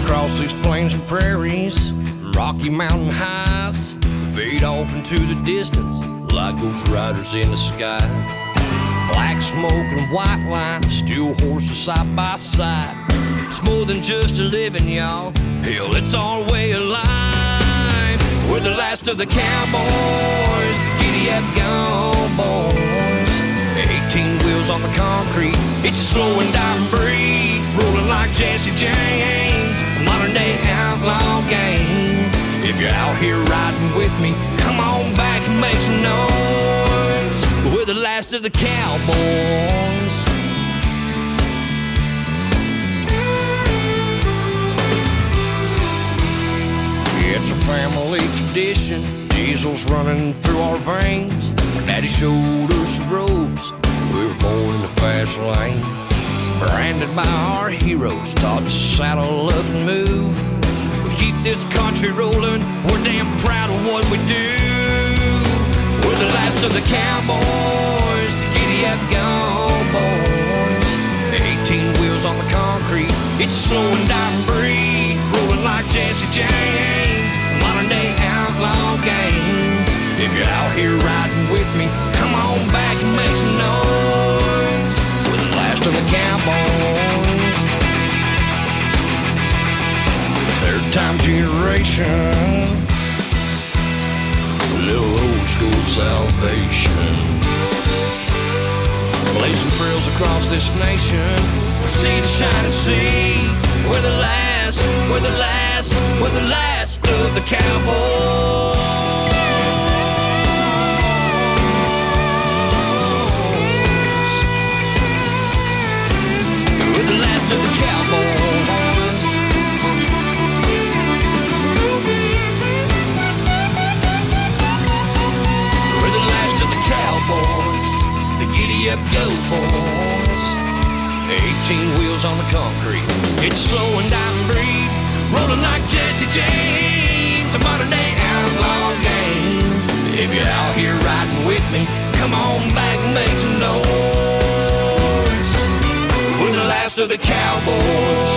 across these plains and prairies, rocky mountain highs, fade off into the distance like ghost riders in the sky. Black smoke and white line, steel horses side by side. It's more than just a living, y'all. Hell, it's our way of life. We're the last of the cowboys, the giddy-up gone boys. 18 wheels on the concrete, it's a slow and dying breed, rolling like Jesse James, a modern-day outlaw game. If you're out here riding with me, come on back and make some noise. We're the last of the cowboys. It's a family tradition, diesel's running through our veins. Daddy showed us the roads, we were born in the fast lane. Branded by our heroes, taught to saddle up and move. We keep this country rolling, we're damn proud of what we do. We're the last of the cowboys, the giddy-up gone boys. 18 wheels on the concrete, it's a slow and dying breed, rolling like Jesse James, a modern-day outlaw game. If you're out here riding with me, come on back and make some noise. We're the last of the cowboys. Third-time generation, a little old-school salvation. Blazing trails across this nation, from sea to shining sea. We're the last, we're the last, we're the last of the cowboys. We're the last of the cowboys. We're the last of the cowboys, the giddy-up go boys. 18 wheels on the concrete, it's slow and dying breed, rolling like Jesse James, a modern-day outlaw game. If you're out here riding with me, come on back and make some noise. We're the last of the cowboys.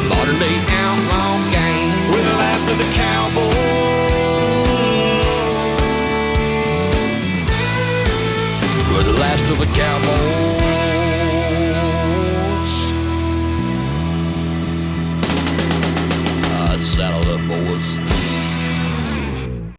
Modern-day outlaw game. We're the last of the cowboys. We're the last of the cowboys. Saddle up, boys.